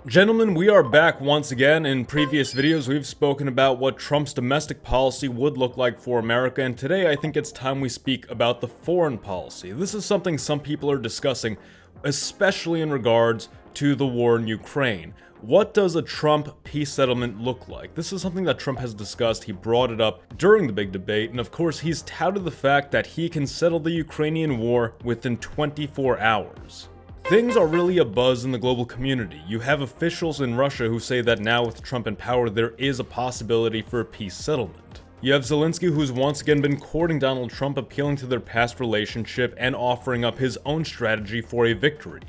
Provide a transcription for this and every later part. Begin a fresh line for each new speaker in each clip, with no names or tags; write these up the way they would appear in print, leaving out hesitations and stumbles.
Gentlemen, we are back once again. In previous videos, we've spoken about what Trump's domestic policy would look like for America, and today I think it's time we speak about the foreign policy. This is something some people are discussing, especially in regards to the war in Ukraine. What does a Trump peace settlement look like? This is something that Trump has discussed. He brought it up during the big debate, and of course he's touted the fact that he can settle the Ukrainian war within 24 hours. Things are really abuzz in the global community. You have officials in Russia who say that now with Trump in power, there is a possibility for a peace settlement. You have Zelensky, who's once again been courting Donald Trump, appealing to their past relationship and offering up his own strategy for a victory.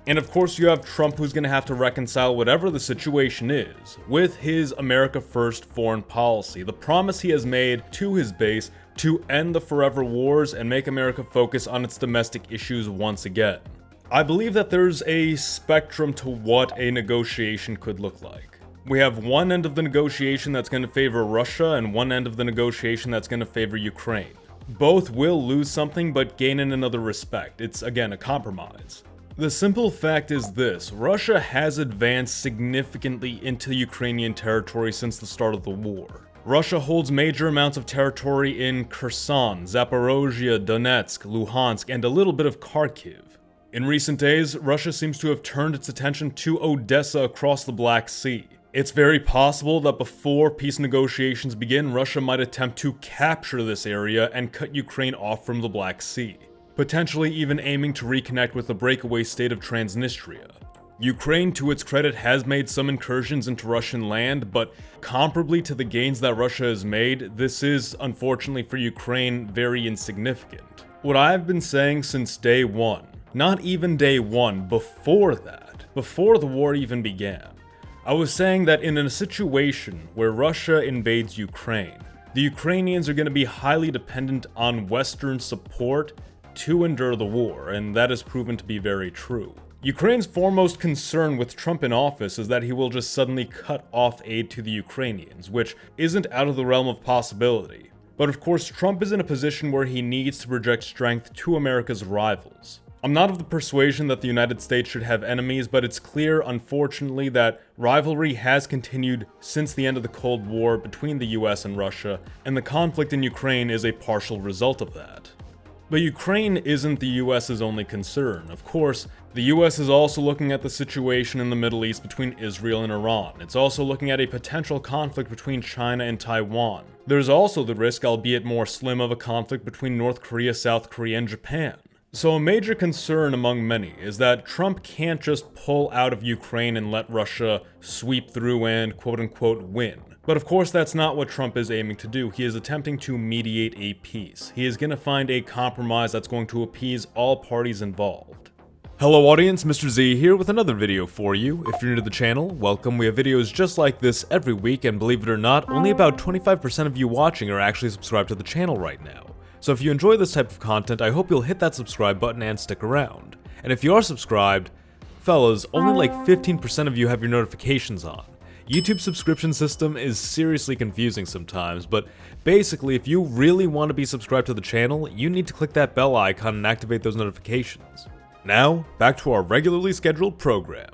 And of course you have Trump, who's going to have to reconcile whatever the situation is with his America First foreign policy, the promise he has made to his base to end the forever wars and make America focus on its domestic issues once again. I believe that there's a spectrum to what a negotiation could look like. We have one end of the negotiation that's going to favor Russia and one end of the negotiation that's going to favor Ukraine. Both will lose something but gain in another respect. It's, again, a compromise. The simple fact is this: Russia has advanced significantly into Ukrainian territory since the start of the war. Russia holds major amounts of territory in Kherson, Zaporozhye, Donetsk, Luhansk, and a little bit of Kharkiv. In recent days, Russia seems to have turned its attention to Odessa across the Black Sea. It's very possible that before peace negotiations begin, Russia might attempt to capture this area and cut Ukraine off from the Black Sea, potentially even aiming to reconnect with the breakaway state of Transnistria. Ukraine, to its credit, has made some incursions into Russian land, but comparably to the gains that Russia has made, this is, unfortunately for Ukraine, very insignificant. What I've been saying since day one, not even day one, before that, before the war even began, I was saying that in a situation where Russia invades Ukraine, the Ukrainians are going to be highly dependent on Western support to endure the war, and that has proven to be very true. Ukraine's foremost concern with Trump in office is that he will just suddenly cut off aid to the Ukrainians, which isn't out of the realm of possibility. But of course, Trump is in a position where he needs to project strength to America's rivals. I'm not of the persuasion that the United States should have enemies, but it's clear, unfortunately, that rivalry has continued since the end of the Cold War between the US and Russia, and the conflict in Ukraine is a partial result of that. But Ukraine isn't the US's only concern. Of course, the US is also looking at the situation in the Middle East between Israel and Iran. It's also looking at a potential conflict between China and Taiwan. There's also the risk, albeit more slim, of a conflict between North Korea, South Korea, and Japan. So a major concern among many is that Trump can't just pull out of Ukraine and let Russia sweep through and quote-unquote win. But of course that's not what Trump is aiming to do. He is attempting to mediate a peace. He is going to find a compromise that's going to appease all parties involved. Hello audience, Mr. Z here with another video for you. If you're new to the channel, welcome. We have videos just like this every week, and believe it or not, only about 25% of you watching are actually subscribed to the channel right now. So if you enjoy this type of content, I hope you'll hit that subscribe button and stick around. And if you are subscribed, fellas, only like 15% of you have your notifications on. YouTube's subscription system is seriously confusing sometimes, but basically if you really want to be subscribed to the channel, you need to click that bell icon and activate those notifications. Now, back to our regularly scheduled program.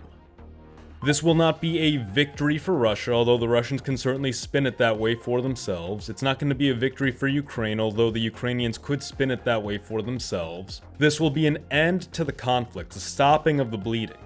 This will not be a victory for Russia, although the Russians can certainly spin it that way for themselves. It's not going to be a victory for Ukraine, although the Ukrainians could spin it that way for themselves. This will be an end to the conflict, a stopping of the bleeding,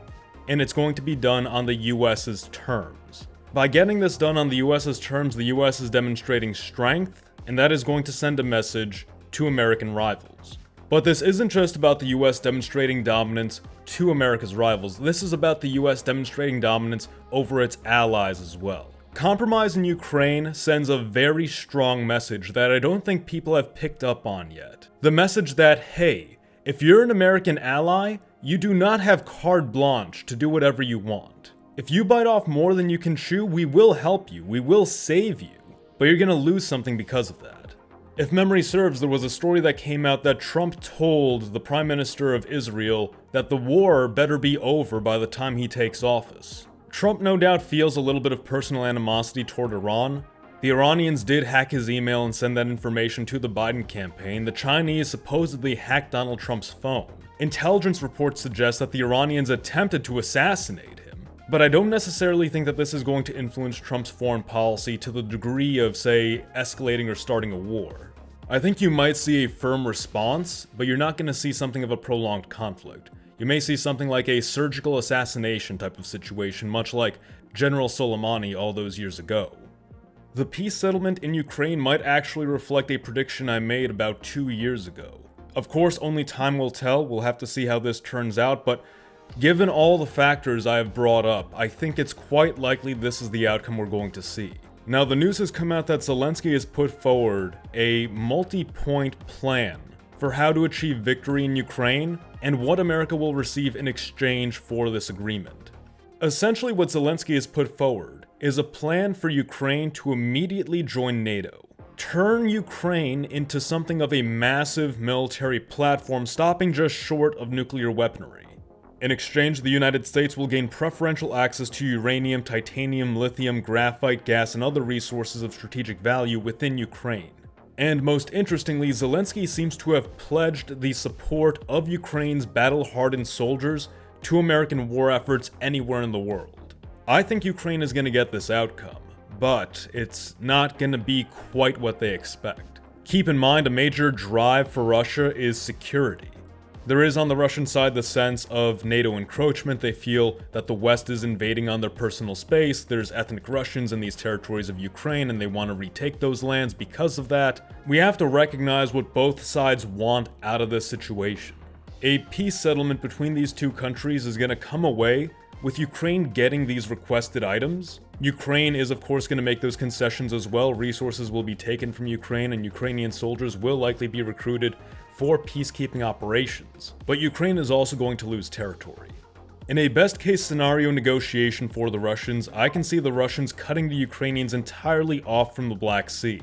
and it's going to be done on the US's terms. By getting this done on the US's terms, the US is demonstrating strength, and that is going to send a message to American rivals. But this isn't just about the US demonstrating dominance to America's rivals. This is about the US demonstrating dominance over its allies as well. Compromise in Ukraine sends a very strong message that I don't think people have picked up on yet. The message that, hey, if you're an American ally, you do not have carte blanche to do whatever you want. If you bite off more than you can chew, we will help you, we will save you, but you're gonna lose something because of that. If memory serves, there was a story that came out that Trump told the Prime Minister of Israel that the war better be over by the time he takes office. Trump no doubt feels a little bit of personal animosity toward Iran. The Iranians did hack his email and send that information to the Biden campaign. The Chinese supposedly hacked Donald Trump's phone. Intelligence reports suggest that the Iranians attempted to assassinate him. But I don't necessarily think that this is going to influence Trump's foreign policy to the degree of, say, escalating or starting a war. I think you might see a firm response, but you're not going to see something of a prolonged conflict. You may see something like a surgical assassination type of situation, much like General Soleimani all those years ago. The peace settlement in Ukraine might actually reflect a prediction I made about 2 years ago. Of course, only time will tell, we'll have to see how this turns out, but given all the factors I have brought up, I think it's quite likely this is the outcome we're going to see. Now, the news has come out that Zelensky has put forward a multi-point plan for how to achieve victory in Ukraine and what America will receive in exchange for this agreement. Essentially, what Zelensky has put forward is a plan for Ukraine to immediately join NATO, turn Ukraine into something of a massive military platform, stopping just short of nuclear weaponry. In exchange, the United States will gain preferential access to uranium, titanium, lithium, graphite, gas, and other resources of strategic value within Ukraine. And most interestingly, Zelensky seems to have pledged the support of Ukraine's battle-hardened soldiers to American war efforts anywhere in the world. I think Ukraine is going to get this outcome, but it's not going to be quite what they expect. Keep in mind, a major drive for Russia is security. There is on the Russian side the sense of NATO encroachment. They feel that the West is invading on their personal space. There's ethnic Russians in these territories of Ukraine and they want to retake those lands because of that. We have to recognize what both sides want out of this situation. A peace settlement between these two countries is going to come away with Ukraine getting these requested items. Ukraine is of course going to make those concessions as well. Resources will be taken from Ukraine and Ukrainian soldiers will likely be recruited for peacekeeping operations. But Ukraine is also going to lose territory. In a best-case scenario negotiation for the Russians, I can see the Russians cutting the Ukrainians entirely off from the Black Sea,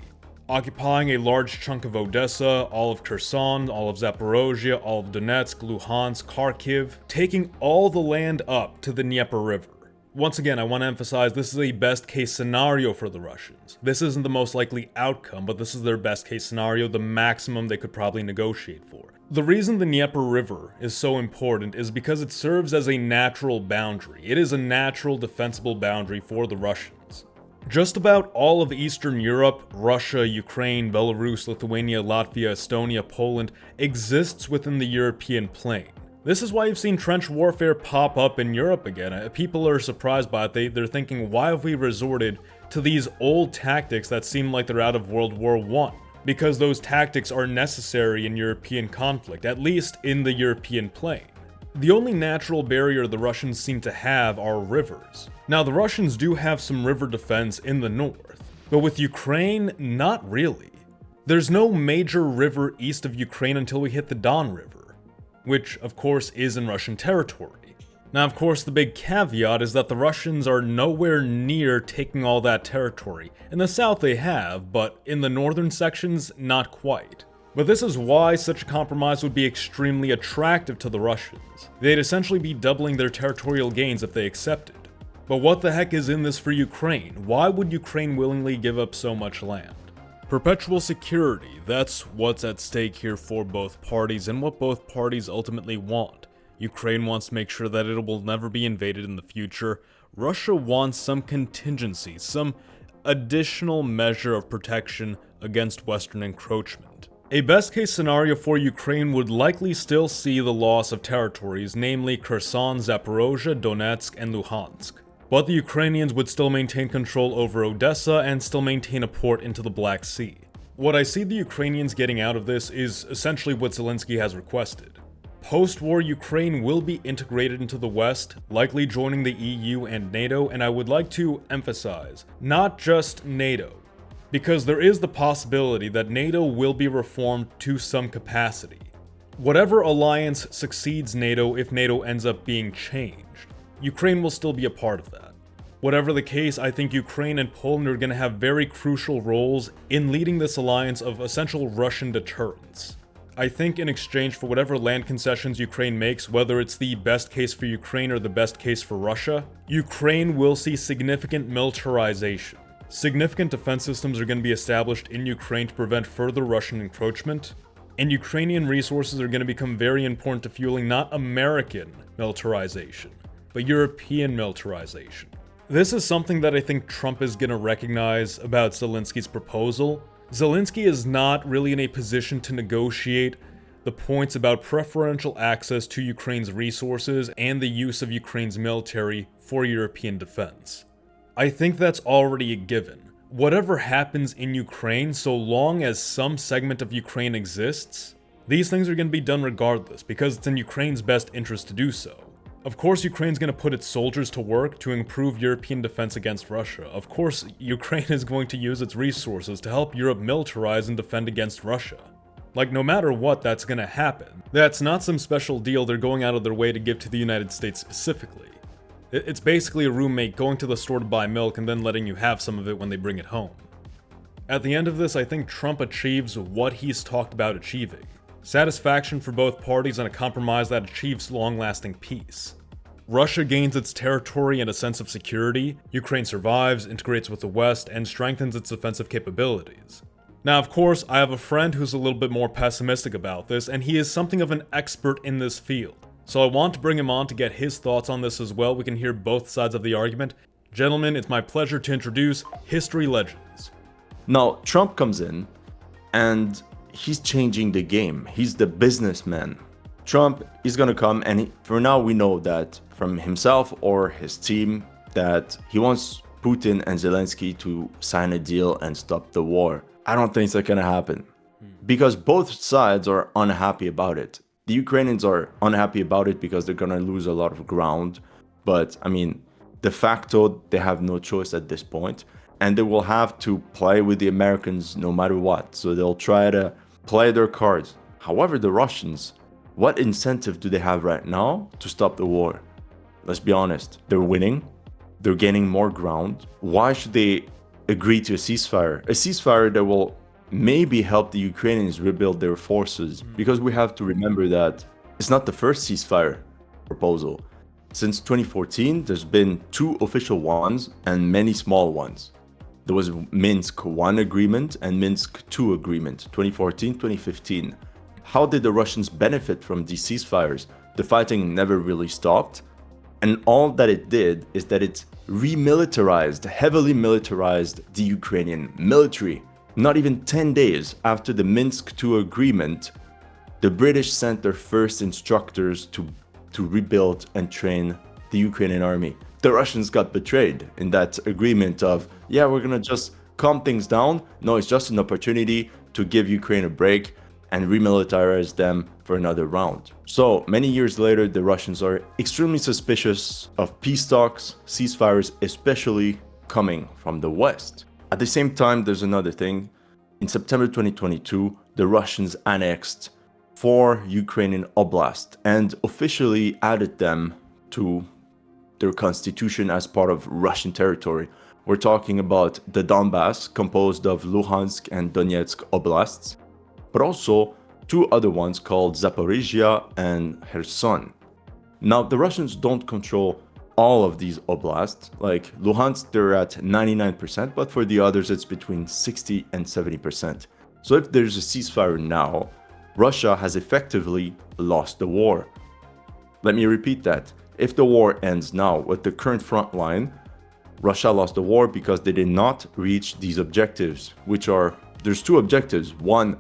occupying a large chunk of Odessa, all of Kherson, all of Zaporozhye, all of Donetsk, Luhansk, Kharkiv, taking all the land up to the Dnieper River. Once again, I want to emphasize this is a best-case scenario for the Russians. This isn't the most likely outcome, but this is their best-case scenario, the maximum they could probably negotiate for. The reason the Dnieper River is so important is because it serves as a natural boundary. It is a natural defensible boundary for the Russians. Just about all of Eastern Europe, Russia, Ukraine, Belarus, Lithuania, Latvia, Estonia, Poland, exists within the European plain. This is why you've seen trench warfare pop up in Europe again. People are surprised by it. They're thinking, why have we resorted to these old tactics that seem like they're out of World War I? Because those tactics are necessary in European conflict, at least in the European plain. The only natural barrier the Russians seem to have are rivers. Now, the Russians do have some river defense in the north, but with Ukraine, not really. There's no major river east of Ukraine until we hit the Don River, which of course is in Russian territory. Now, of course, the big caveat is that the Russians are nowhere near taking all that territory. In the south they have, but in the northern sections, not quite. But this is why such a compromise would be extremely attractive to the Russians. They'd essentially be doubling their territorial gains if they accepted. But what the heck is in this for Ukraine? Why would Ukraine willingly give up so much land? Perpetual security, that's what's at stake here for both parties and what both parties ultimately want. Ukraine wants to make sure that it will never be invaded in the future. Russia wants some contingency, some additional measure of protection against Western encroachment. A best-case scenario for Ukraine would likely still see the loss of territories, namely Kherson, Zaporozhye, Donetsk, and Luhansk. But the Ukrainians would still maintain control over Odessa and still maintain a port into the Black Sea. What I see the Ukrainians getting out of this is essentially what Zelensky has requested. Post-war Ukraine will be integrated into the West, likely joining the EU and NATO, and I would like to emphasize, not just NATO, because there is the possibility that NATO will be reformed to some capacity. Whatever alliance succeeds NATO if NATO ends up being changed, Ukraine will still be a part of that. Whatever the case, I think Ukraine and Poland are going to have very crucial roles in leading this alliance of essential Russian deterrence. I think in exchange for whatever land concessions Ukraine makes, whether it's the best case for Ukraine or the best case for Russia, Ukraine will see significant militarization. Significant defense systems are going to be established in Ukraine to prevent further Russian encroachment, and Ukrainian resources are going to become very important to fueling not American militarization, but European militarization. This is something that I think Trump is going to recognize about Zelensky's proposal. Zelensky is not really in a position to negotiate the points about preferential access to Ukraine's resources and the use of Ukraine's military for European defense. I think that's already a given. Whatever happens in Ukraine, so long as some segment of Ukraine exists, these things are going to be done regardless, because it's in Ukraine's best interest to do so. Of course, Ukraine's going to put its soldiers to work to improve European defense against Russia. Of course, Ukraine is going to use its resources to help Europe militarize and defend against Russia. Like, no matter what, that's going to happen. That's not some special deal they're going out of their way to give to the United States specifically. It's basically a roommate going to the store to buy milk and then letting you have some of it when they bring it home. At the end of this, I think Trump achieves what he's talked about achieving. Satisfaction for both parties and a compromise that achieves long-lasting peace. Russia gains its territory and a sense of security, Ukraine survives, integrates with the West, and strengthens its defensive capabilities. Now, of course, I have a friend who's a little bit more pessimistic about this, and he is something of an expert in this field. So I want to bring him on to get his thoughts on this as well. We can hear both sides of the argument. Gentlemen, it's my pleasure to introduce History Legends.
Now, Trump comes in, and he's changing the game. He's the businessman. Trump is going to come, and for now we know that from himself or his team that he wants Putin and Zelensky to sign a deal and stop the war. I don't think that's going to happen because both sides are unhappy about it. The Ukrainians are unhappy about it because they're going to lose a lot of ground. But I mean, de facto, they have no choice at this point, and they will have to play with the Americans no matter what. So they'll try to play their cards. However, the Russians, what incentive do they have right now to stop the war? Let's be honest. They're winning. They're gaining more ground. Why should they agree to a ceasefire? A ceasefire that will maybe help the Ukrainians rebuild their forces. Because we have to remember that it's not the first ceasefire proposal. Since 2014, there's been 2 official ones and many small ones. There was Minsk I agreement and Minsk II agreement, 2014, 2015. How did the Russians benefit from these ceasefires? The fighting never really stopped. And all that it did is that it remilitarized, heavily militarized the Ukrainian military. Not even 10 days after the Minsk II agreement, the British sent their first instructors to rebuild and train the Ukrainian army. The Russians got betrayed in that agreement of, yeah, we're gonna just calm things down. No, it's just an opportunity to give Ukraine a break and remilitarize them for another round. So many years later, the Russians are extremely suspicious of peace talks, ceasefires, especially coming from the West. At the same time, there's another thing. In September 2022, the Russians annexed 4 Ukrainian oblasts and officially added them to their constitution as part of Russian territory. We're talking about the Donbass, composed of Luhansk and Donetsk oblasts, but also 2 other ones called Zaporizhia and Kherson. Now, the Russians don't control all of these oblasts. Like Luhansk, they're at 99%, but for the others, it's between 60 and 70%. So if there's a ceasefire now, Russia has effectively lost the war. Let me repeat that. If the war ends now with the current front line, Russia lost the war because they did not reach these objectives, which are, there's 2 objectives. One,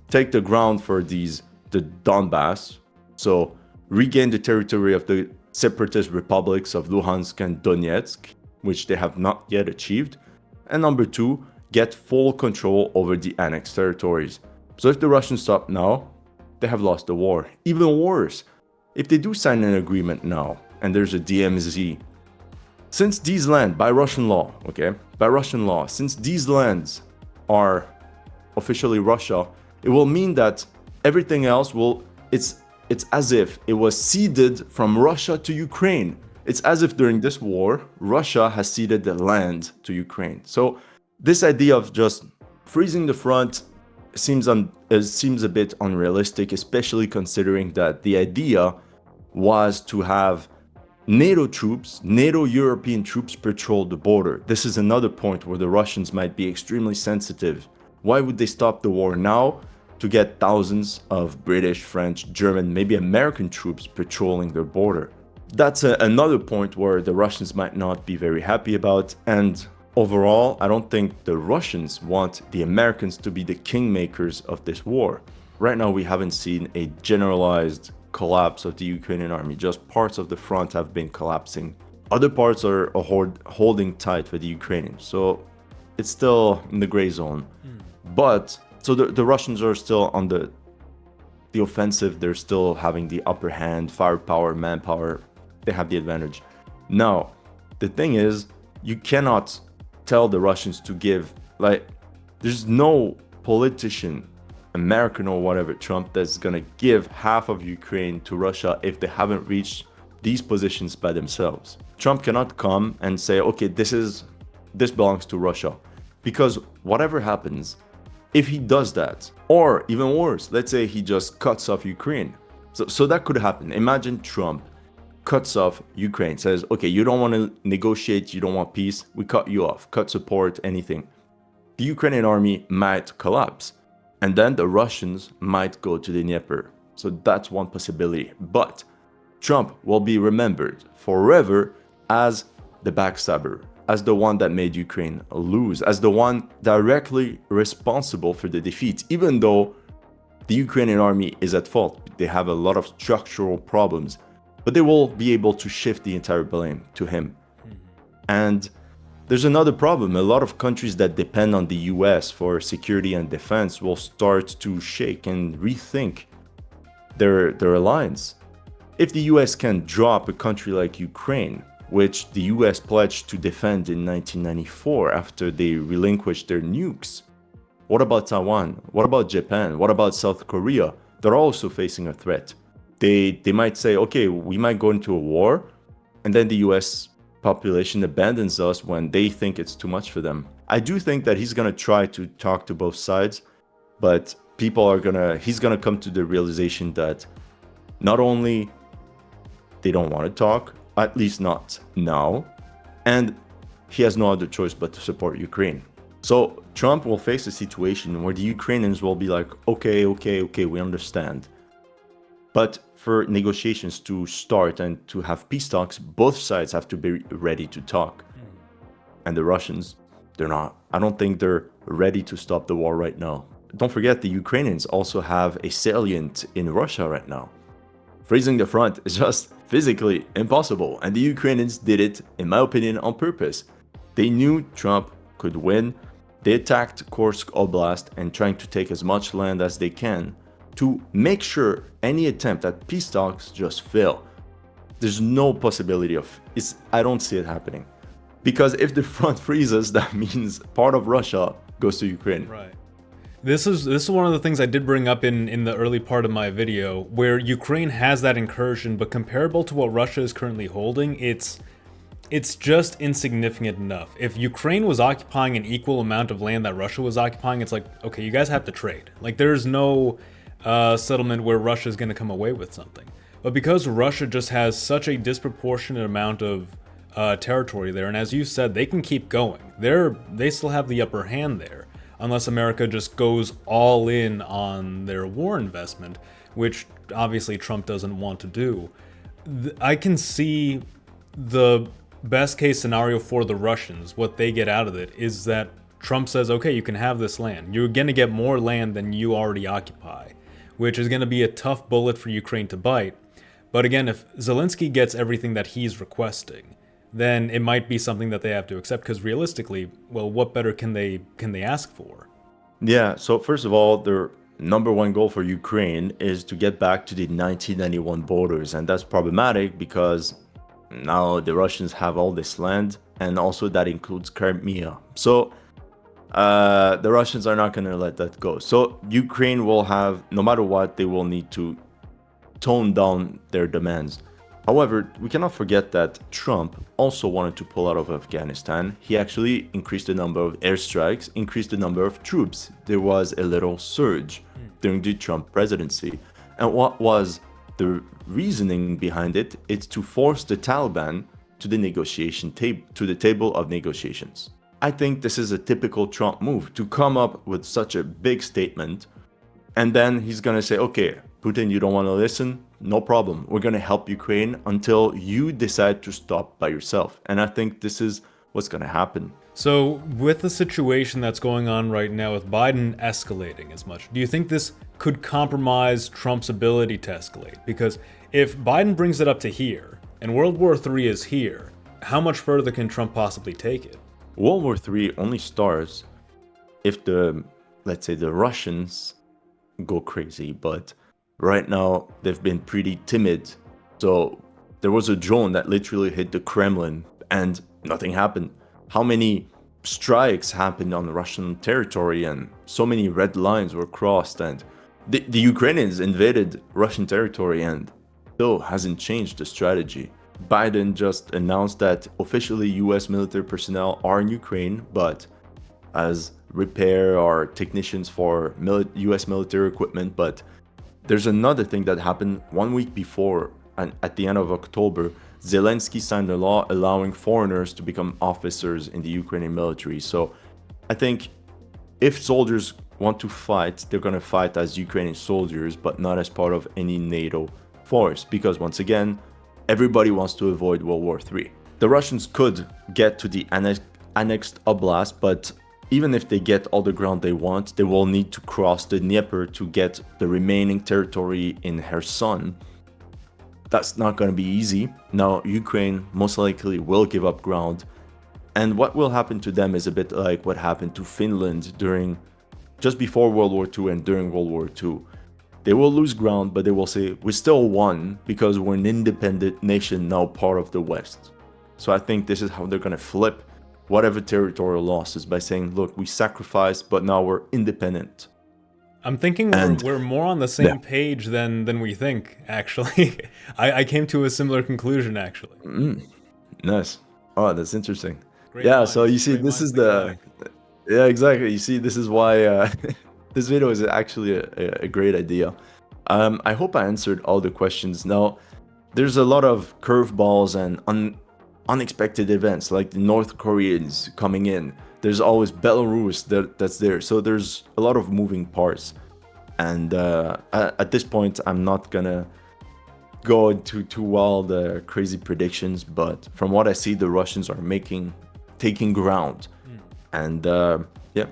take the ground for the Donbass, so regain the territory of the separatist republics of Luhansk and Donetsk, which they have not yet achieved. And number 2, get full control over the annexed territories. So if the Russians stop now, they have lost the war. Even worse, if they do sign an agreement now, and there's a DMZ, since these lands, by Russian law, since these lands are officially Russia, it will mean that everything else it's as if it was ceded from Russia to Ukraine. It's as if during this war, Russia has ceded the land to Ukraine. So this idea of just freezing the front seems a bit unrealistic, especially considering that the idea was to have NATO troops, NATO European troops patrol the border. This is another point where the Russians might be extremely sensitive. Why would they stop the war now? To get thousands of British, French, German, maybe American troops patrolling their border. That's another point where the Russians might not be very happy about. And overall, I don't think the Russians want the Americans to be the kingmakers of this war. Right now, we haven't seen a generalized collapse of the Ukrainian army. Just parts of the front have been collapsing. Other parts are holding tight for the Ukrainians. So it's still in the gray zone. But so the Russians are still on the offensive. They're still having the upper hand, firepower, manpower. They have the advantage. Now, the thing is, you cannot tell the Russians to give, like, there's no politician, American or whatever, Trump, that's gonna give half of Ukraine to Russia if they haven't reached these positions by themselves. Trump cannot come and say, okay, this belongs to Russia. Because whatever happens, if he does that, or even worse, let's say he just cuts off Ukraine. So that could happen. Imagine Trump cuts off Ukraine, says, okay, you don't want to negotiate, you don't want peace, we cut you off, cut support, anything. The Ukrainian army might collapse, and then the Russians might go to the Dnieper. So that's one possibility. But Trump will be remembered forever as the backstabber, as the one that made Ukraine lose, as the one directly responsible for the defeat, even though the Ukrainian army is at fault. They have a lot of structural problems, but they will be able to shift the entire blame to him. And there's another problem. A lot of countries that depend on the US for security and defense will start to shake and rethink their alliance. If the US can drop a country like Ukraine, which the US pledged to defend in 1994 after they relinquished their nukes, what about Taiwan? What about Japan? What about South Korea? They're also facing a threat. They might say, okay, we might go into a war, and then the US population abandons us when they think it's too much for them. I do think that he's gonna try to talk to both sides, but he's gonna come to the realization that not only they don't want to talk, at least not now, and he has no other choice but to support Ukraine. So Trump will face a situation where the Ukrainians will be like, okay, we understand. But for negotiations to start and to have peace talks, both sides have to be ready to talk. And the Russians, they're not. I don't think they're ready to stop the war right now. Don't forget, the Ukrainians also have a salient in Russia right now. Freezing the front is just physically impossible, and the Ukrainians did it, in my opinion, on purpose. They knew Trump could win. They attacked Kursk Oblast and trying to take as much land as they can to make sure any attempt at peace talks just fail. There's no possibility I don't see it happening. Because if the front freezes, that means part of Russia goes to Ukraine.
Right. This is one of the things I did bring up in the early part of my video, where Ukraine has that incursion, but comparable to what Russia is currently holding, it's just insignificant enough. If Ukraine was occupying an equal amount of land that Russia was occupying, it's like, okay, you guys have to trade. Like, there's no settlement where Russia is going to come away with something. But because Russia just has such a disproportionate amount of territory there, and as you said, they can keep going. They still have the upper hand there, unless America just goes all in on their war investment, which obviously Trump doesn't want to do. I can see the best case scenario for the Russians, what they get out of it, is that Trump says, okay, you can have this land. You're going to get more land than you already occupy, which is going to be a tough bullet for Ukraine to bite. But again, if Zelensky gets everything that he's requesting, then it might be something that they have to accept, because realistically, well, what better can they ask for?
Yeah, so first of all, their number one goal for Ukraine is to get back to the 1991 borders, and that's problematic because now the Russians have all this land, and also that includes Crimea. So the Russians are not going to let that go. So Ukraine will have, no matter what, they will need to tone down their demands. However, we cannot forget that Trump also wanted to pull out of Afghanistan. He actually increased the number of airstrikes, increased the number of troops. There was a little surge during the Trump presidency. And what was the reasoning behind it? It's to force the Taliban to the table of negotiations. I think this is a typical Trump move, to come up with such a big statement, and then he's gonna say, okay, Putin, you don't want to listen? No problem. We're going to help Ukraine until you decide to stop by yourself. And I think this is what's going to happen.
So, with the situation that's going on right now with Biden escalating as much, do you think this could compromise Trump's ability to escalate? Because if Biden brings it up to here, and World War III is here, how much further can Trump possibly take it?
World War III only starts if let's say the Russians go crazy, but right now they've been pretty timid. So there was a drone that literally hit the Kremlin and nothing happened. How many strikes happened on Russian territory, and so many red lines were crossed, and the Ukrainians invaded Russian territory and still hasn't changed the strategy. Biden just announced that officially US military personnel are in Ukraine, but as repair or technicians for US military equipment. But there's another thing that happened 1 week before, and at the end of October, Zelensky signed a law allowing foreigners to become officers in the Ukrainian military. So I think if soldiers want to fight, they're going to fight as Ukrainian soldiers, but not as part of any NATO force. Because once again, everybody wants to avoid World War III. The Russians could get to the annexed oblast, but even if they get all the ground they want, they will need to cross the Dnieper to get the remaining territory in Kherson. That's not going to be easy. Now, Ukraine most likely will give up ground. And what will happen to them is a bit like what happened to Finland just before World War II and during World War II. They will lose ground, but they will say, we still won because we're an independent nation now part of the West. So I think this is how they're going to flip whatever territorial losses by saying, look, we sacrificed, but now we're independent.
I'm thinking we're more on the same page than we think, actually. I came to a similar conclusion, actually.
Nice. Oh, that's interesting.
Great
yeah,
minds,
so you see, this is yeah, exactly. You see, this is why this video is actually a great idea. I hope I answered all the questions. Now, there's a lot of curveballs and unexpected events, like the North Koreans coming in. There's always Belarus that's there. So there's a lot of moving parts. And at this point, I'm not gonna go into too wild, crazy predictions. But from what I see, the Russians are taking ground. And yeah,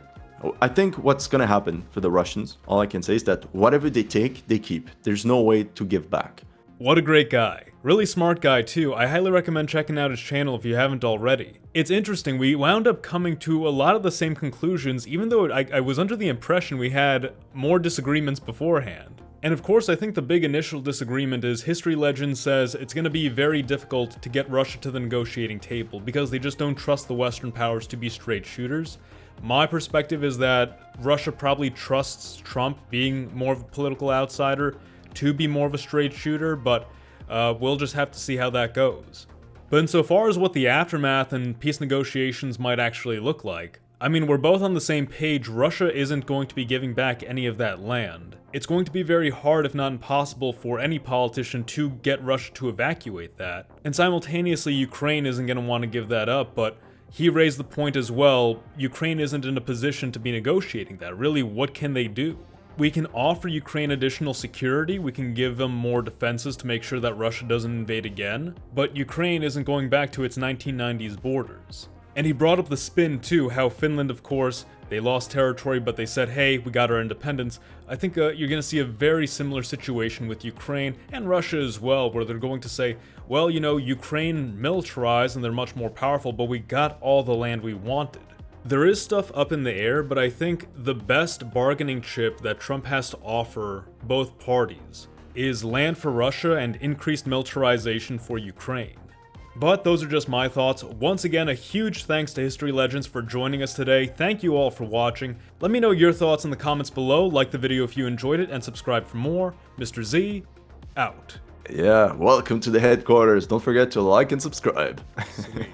I think what's gonna happen for the Russians, all I can say is that whatever they take, they keep. There's no way to give back.
What a great guy. Really smart guy too. I highly recommend checking out his channel if you haven't already. It's interesting, we wound up coming to a lot of the same conclusions, even though I was under the impression we had more disagreements beforehand. And of course, I think the big initial disagreement is History Legend says it's going to be very difficult to get Russia to the negotiating table because they just don't trust the Western powers to be straight shooters. My perspective is that Russia probably trusts Trump, being more of a political outsider, to be more of a straight shooter, but we'll just have to see how that goes. But insofar as what the aftermath and peace negotiations might actually look like, I mean, we're both on the same page. Russia isn't going to be giving back any of that land. It's going to be very hard, if not impossible, for any politician to get Russia to evacuate that. And simultaneously, Ukraine isn't going to want to give that up, but he raised the point as well, Ukraine isn't in a position to be negotiating that. Really, what can they do? We can offer Ukraine additional security, we can give them more defenses to make sure that Russia doesn't invade again, but Ukraine isn't going back to its 1990s borders. And he brought up the spin too, how Finland, of course, they lost territory, but they said, hey, we got our independence. I think you're going to see a very similar situation with Ukraine and Russia as well, where they're going to say, well, you know, Ukraine militarized and they're much more powerful, but we got all the land we wanted. There is stuff up in the air, but I think the best bargaining chip that Trump has to offer both parties is land for Russia and increased militarization for Ukraine. But those are just my thoughts. Once again, a huge thanks to History Legends for joining us today. Thank you all for watching. Let me know your thoughts in the comments below. Like the video if you enjoyed it and subscribe for more. Mr. Z, out.
Yeah, welcome to the headquarters. Don't forget to like and subscribe.
Sweet.